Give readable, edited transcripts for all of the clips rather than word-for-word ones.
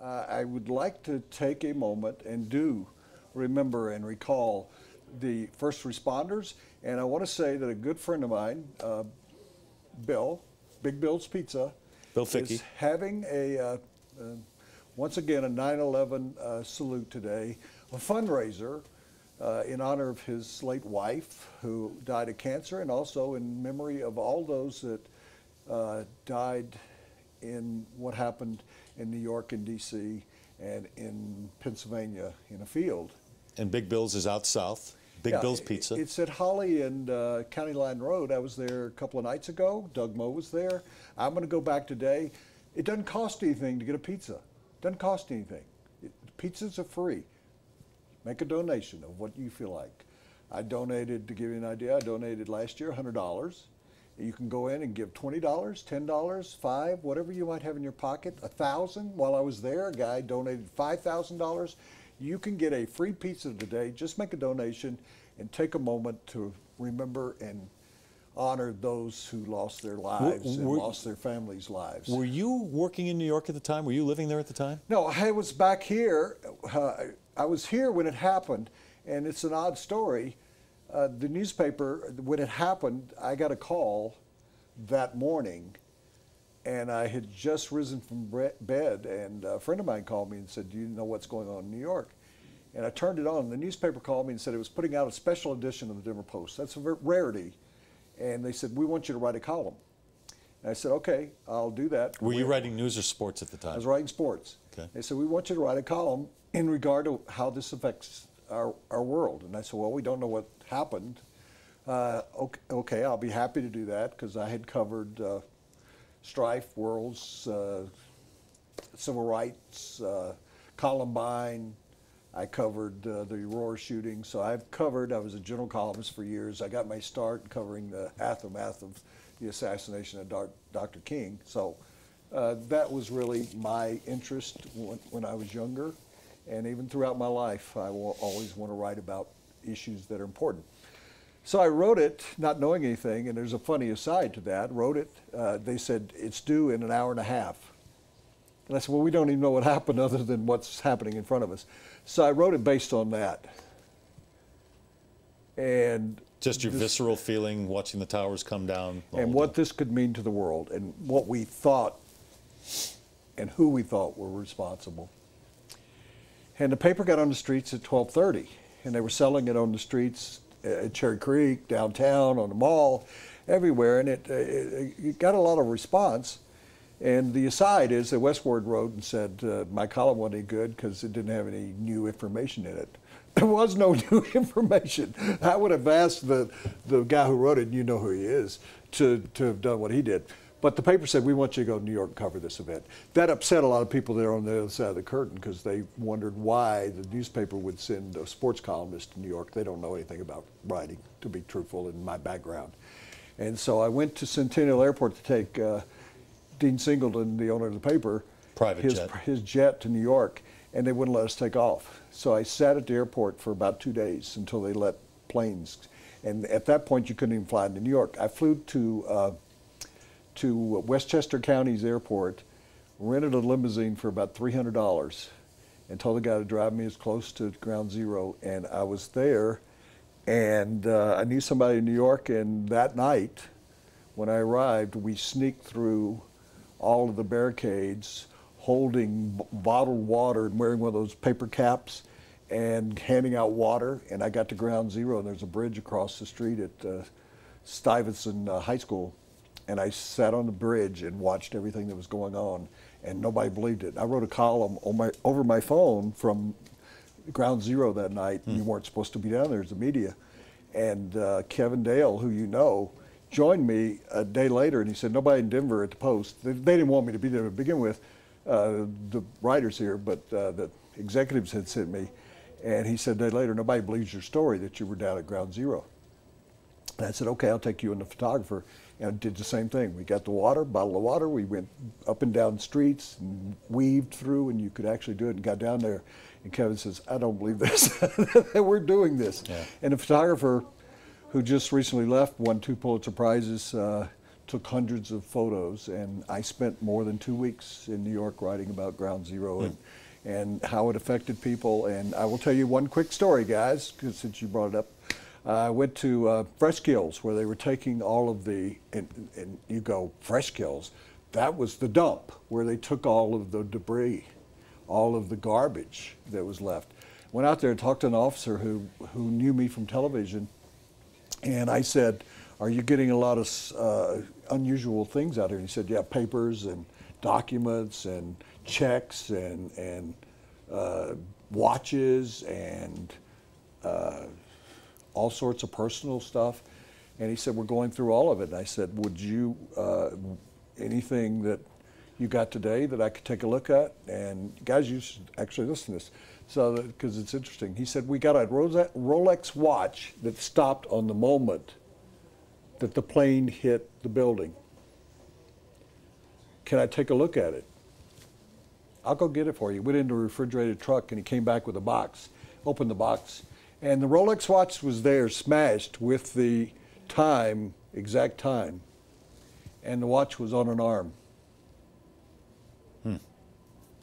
I would like to take a moment and do remember and recall the first responders. And I want to say that a good friend of mine, Bill, Big Bill's Pizza, Bill Fickey, is having once again, a 9/11 salute today, a fundraiser in honor of his late wife who died of cancer, and also in memory of all those that died in what happened in New York and D.C. and in Pennsylvania in a field. And Big Bill's is out south. Big Bill's Pizza. It's at Holly and County Line Road. I was there a couple of nights ago. Doug Moe was there. I'm going to go back today. It doesn't cost anything to get a pizza. It doesn't cost anything. Pizzas are free. Make a donation of what you feel like. I donated, to give you an idea, I donated last year $100. You can go in and give $20, $10, $5, whatever you might have in your pocket, $1,000. While I was there, a guy donated $5,000. You can get a free pizza today. Just make a donation and take a moment to remember and honor those who lost their lives and lost their families' lives. Were you working in New York at the time? Were you living there at the time? No, I was back here. I was here when it happened, and it's an odd story. The newspaper, when it happened, I got a call that morning, and I had just risen from bed, and a friend of mine called me and said, "Do you know what's going on in New York?" And I turned it on. The newspaper called me and said it was putting out a special edition of the Denver Post. That's a rarity. And they said, "We want you to write a column." And I said, "Okay, I'll do that." Were you writing news or sports at the time? I was writing sports. Okay. They said, "We want you to write a column in regard to how this affects our world." And I said, "Well, we don't know what happened." Okay, I'll be happy to do that, because I had covered strife, worlds, civil rights, Columbine. I covered the Aurora shooting. So I was a general columnist for years. I got my start covering the aftermath of the assassination of Dr. King. So that was really my interest when I was younger. And even throughout my life, I will always want to write about issues that are important. So I wrote it, not knowing anything, and there's a funny aside to that. Wrote it, they said, "It's due in an hour and a half." And I said, "Well, we don't even know what happened other than what's happening in front of us." So I wrote it based on that. And just your visceral feeling watching the towers come down. And what this could mean to the world, and what we thought and who we thought were responsible. And the paper got on the streets at 12:30, and they were selling it on the streets at Cherry Creek, downtown, on the mall, everywhere, and it got a lot of response. And the aside is that Westward wrote and said my column wasn't any good because it didn't have any new information in it. There was no new information. I would have asked the guy who wrote it, and you know who he is, to have done what he did. But the paper said, "We want you to go to New York and cover this event." That upset a lot of people there on the other side of the curtain, because they wondered why the newspaper would send a sports columnist to New York. They don't know anything about writing, to be truthful, in my background. And so I went to Centennial Airport to take Dean Singleton, the owner of the paper, his jet to New York, and they wouldn't let us take off. So I sat at the airport for about 2 days until they let planes. And at that point, you couldn't even fly into New York. I flew to Westchester County's airport, rented a limousine for about $300, and told the guy to drive me as close to ground zero. And I was there, and I knew somebody in New York, and that night, when I arrived, we sneaked through all of the barricades, holding bottled water and wearing one of those paper caps and handing out water. And I got to ground zero, and there's a bridge across the street at Stuyvesant High School. And I sat on the bridge and watched everything that was going on, and nobody believed it. I wrote a column over my phone from ground zero that night. You weren't supposed to be down there as the media. And Kevin Dale, who you know, joined me a day later, and he said, "Nobody in Denver at the Post." They didn't want me to be there to begin with, the writers here, but the executives had sent me. And he said a day later, "Nobody believes your story that you were down at ground zero." And I said, "Okay, I'll take you and the photographer." And I did the same thing. We got the water, bottle of water. We went up and down streets and weaved through, and you could actually do it, and got down there. And Kevin says, "I don't believe this, that we're doing this." Yeah. And the photographer, who just recently left, won 2 Pulitzer Prizes, took hundreds of photos, and I spent more than 2 weeks in New York writing about Ground Zero and how it affected people. And I will tell you one quick story, guys, 'cause since you brought it up. I went to Fresh Kills, where they were taking all of the, and you go, Fresh Kills, that was the dump, where they took all of the debris, all of the garbage that was left. Went out there and talked to an officer who knew me from television, and I said, are you getting a lot of unusual things out here? And he said, yeah, papers and documents and checks and watches and all sorts of personal stuff. And he said, we're going through all of it. And I said, would you, anything that you got today that I could take a look at? And guys, you should actually listen to this, so because it's interesting. He said, we got a Rolex watch that stopped on the moment that the plane hit the building. Can I take a look at it? I'll go get it for you. Went into a refrigerated truck, and he came back with a box, opened the box, and the Rolex watch was there, smashed with the time, exact time, and the watch was on an arm.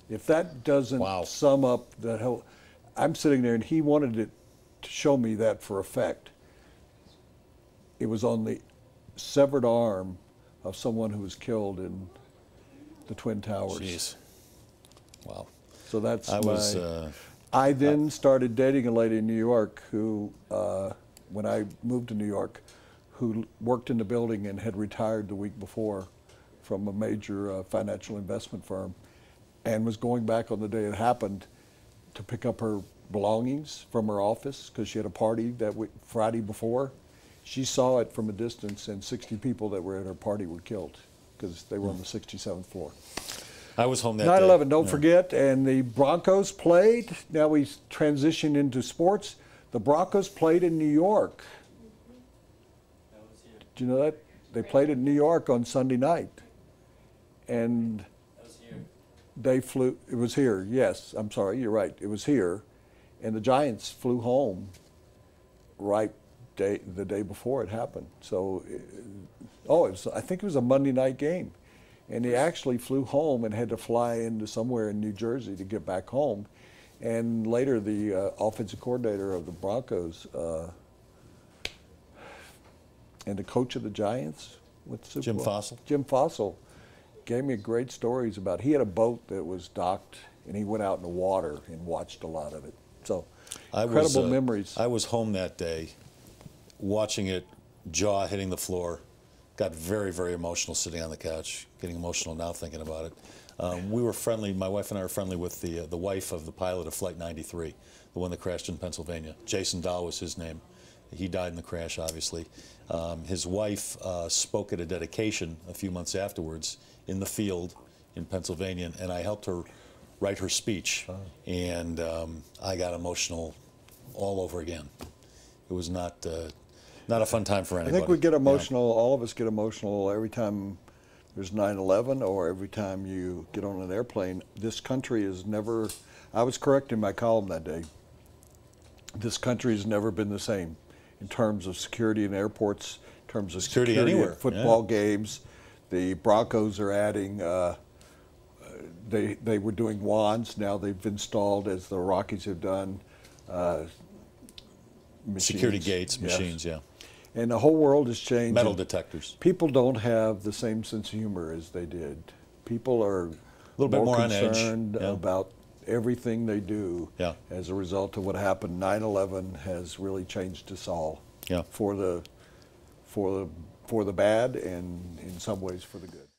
If that doesn't sum up the whole, I'm sitting there, and he wanted it to show me that for effect. It was on the severed arm of someone who was killed in the Twin Towers. Jeez. Wow. So that's I then started dating a lady in New York who, when I moved to New York, who worked in the building and had retired the week before from a major financial investment firm, and was going back on the day it happened to pick up her belongings from her office because she had a party that Friday before. She saw it from a distance, and 60 people that were at her party were killed because they were on the 67th floor. I was home that 9/11, day. don't forget, and the Broncos played. Now we transition into sports. The Broncos played in New York. Did you know that? They played in New York on Sunday night. And they flew, it was here, yes, I'm sorry, you're right, it was here. And the Giants flew home the day before it happened. So, I think it was a Monday night game. And he actually flew home and had to fly into somewhere in New Jersey to get back home. And later the offensive coordinator of the Broncos and the coach of the Giants, Jim Fossil. Jim Fossil gave me great stories about, he had a boat that was docked and he went out in the water and watched a lot of it. So incredible memories. I was home that day watching it, jaw hitting the floor. Got very, very emotional sitting on the couch, getting emotional now thinking about it. We were friendly, my wife and I were friendly with the wife of the pilot of Flight 93, the one that crashed in Pennsylvania. Jason Dahl was his name. He died in the crash, obviously. His wife spoke at a dedication a few months afterwards in the field in Pennsylvania, and I helped her write her speech. And I got emotional all over again. It was not a fun time for anybody. I think we get emotional, all of us get emotional every time there's 9/11 or every time you get on an airplane. This country has never, I was correct in my column that day, this country has never been the same in terms of security in airports, in terms of security anywhere. At football games. The Broncos are adding, they were doing wands, now they've installed, as the Rockies have done, machines. Security gates, machines, yeah. And the whole world has changed. Metal detectors. People don't have the same sense of humor as they did. People are a little bit more on edge. Concerned about everything they do as a result of what happened. 9/11 has really changed us all for the bad and in some ways for the good.